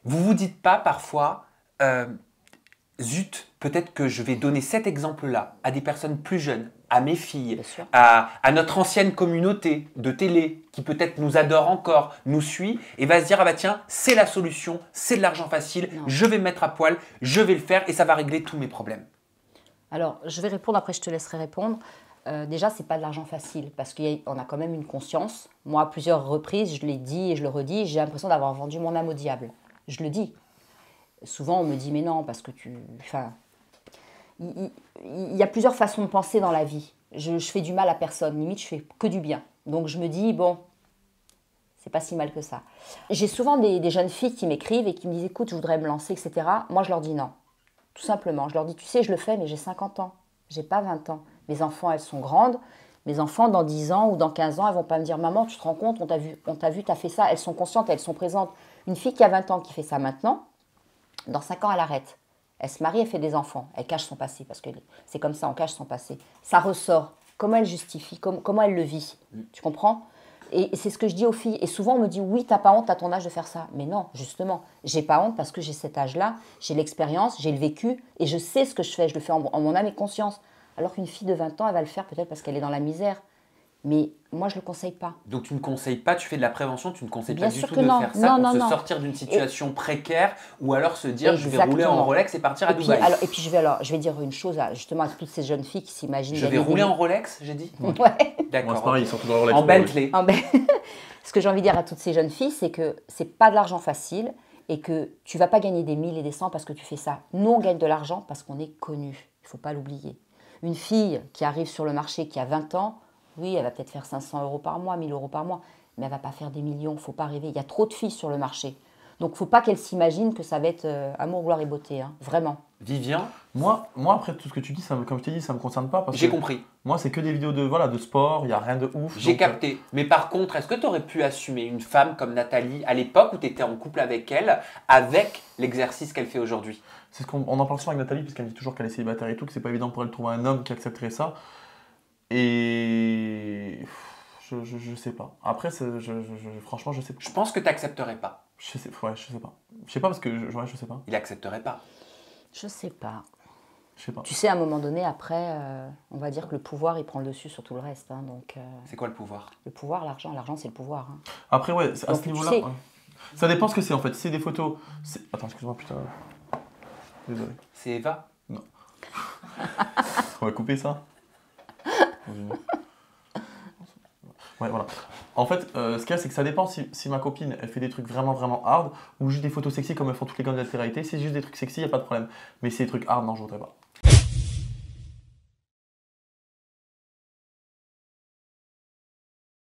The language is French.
Vous vous dites pas parfois, zut, peut-être que je vais donner cet exemple-là à des personnes plus jeunes, à mes filles, Bien sûr. à notre ancienne communauté de télé qui peut-être nous adore encore, nous suit et va se dire ah bah tiens, c'est la solution, c'est de l'argent facile, Non. je vais me mettre à poil, je vais le faire et ça va régler tous mes problèmes. Alors, je vais répondre, après je te laisserai répondre. Déjà, c'est pas de l'argent facile parce qu'on a quand même une conscience. Moi, à plusieurs reprises, je l'ai dit et je le redis, j'ai l'impression d'avoir vendu mon âme au diable. Je le dis. Souvent, on me dit, mais non, parce que tu... Enfin, il y a plusieurs façons de penser dans la vie. Je fais du mal à personne, limite, je fais que du bien. Donc, je me dis, bon, c'est pas si mal que ça. J'ai souvent des jeunes filles qui m'écrivent et qui me disent, écoute, je voudrais me lancer, etc. Moi, je leur dis non. Tout simplement. Je leur dis, tu sais, je le fais, mais j'ai 50 ans. J'ai pas 20 ans. Mes enfants, elles sont grandes. Mes enfants, dans 10 ans ou dans 15 ans, elles vont pas me dire, maman, tu te rends compte, on t'a vu, t'as fait ça. Elles sont conscientes, elles sont présentes. Une fille qui a 20 ans qui fait ça maintenant, dans 5 ans, elle arrête. Elle se marie, elle fait des enfants. Elle cache son passé, parce que c'est comme ça, on cache son passé. Ça ressort. Comment elle justifie, comment elle le vit. Tu comprends? Et c'est ce que je dis aux filles. Et souvent, on me dit, oui, t'as pas honte à ton âge de faire ça. Mais non, justement, j'ai pas honte parce que j'ai cet âge-là, j'ai l'expérience, j'ai le vécu, et je sais ce que je fais. Je le fais en mon âme et conscience. Alors qu'une fille de 20 ans, elle va le faire peut-être parce qu'elle est dans la misère. Mais moi, je ne le conseille pas. Donc tu ne conseilles pas, tu fais de la prévention, tu ne conseilles Bien pas du sûr tout que de non. faire ça Non, pour non, se non. sortir d'une situation précaire ou alors se dire je vais rouler en Exactement. Rolex et partir à Et puis, Dubaï. et puis je vais dire une chose justement à toutes ces jeunes filles qui s'imaginent. Je vais rouler en Rolex, j'ai dit. Ouais. D'accord. Moi, c'est pareil, ok. ils sont toujours Rolex. En Bentley. Ce que j'ai envie de dire à toutes ces jeunes filles, c'est que c'est pas de l'argent facile et que tu vas pas gagner des 1000 et des 100 parce que tu fais ça. Nous, on gagne de l'argent parce qu'on est connu. Il faut pas l'oublier. Une fille qui arrive sur le marché qui a 20 ans, oui, elle va peut-être faire 500 euros par mois, 1000 euros par mois, mais elle va pas faire des millions. Faut pas rêver. Il y a trop de filles sur le marché. Donc, faut pas qu'elle s'imagine que ça va être amour, gloire et beauté. Hein. Vraiment. Vivien, Moi, après, tout ce que tu dis, comme je t'ai dit, ça me concerne pas. Parce j'ai que compris. moi, c'est que des vidéos de sport, il n'y a rien de ouf. J'ai donc, capté. Mais par contre, est-ce que tu aurais pu assumer une femme comme Nathalie à l'époque où tu étais en couple avec elle, avec l'exercice qu'elle fait aujourd'hui? C'est ce qu'on en parle souvent avec Nathalie, parce qu'elle me dit toujours qu'elle est célibataire et tout, que c'est pas évident pour elle de trouver un homme qui accepterait ça. Et je sais pas. Après, franchement, je sais pas. Je pense que tu n'accepterais pas. Je sais pas. Je sais pas parce que je sais pas. Il accepterait pas. Je sais pas. Je sais pas. Tu sais, à un moment donné, après, on va dire que le pouvoir, il prend le dessus sur tout le reste. Hein, donc, C'est quoi le pouvoir? le pouvoir, l'argent, c'est le pouvoir. Hein. Après, ouais, à Donc, ce tu niveau-là, sais- ouais. Ça dépend ce que c'est en fait. Si c'est des photos. Attends, excuse-moi, putain. Désolé. C'est Eva? On va couper ça. Ouais, voilà. En fait, ce qu'il y a, c'est que ça dépend si ma copine, elle fait des trucs vraiment, vraiment hard ou juste des photos sexy comme elles font toutes les gars de la télé-réalité. Si c'est juste des trucs sexy, il n'y a pas de problème. Mais si c'est des trucs hard, non, je voudrais pas.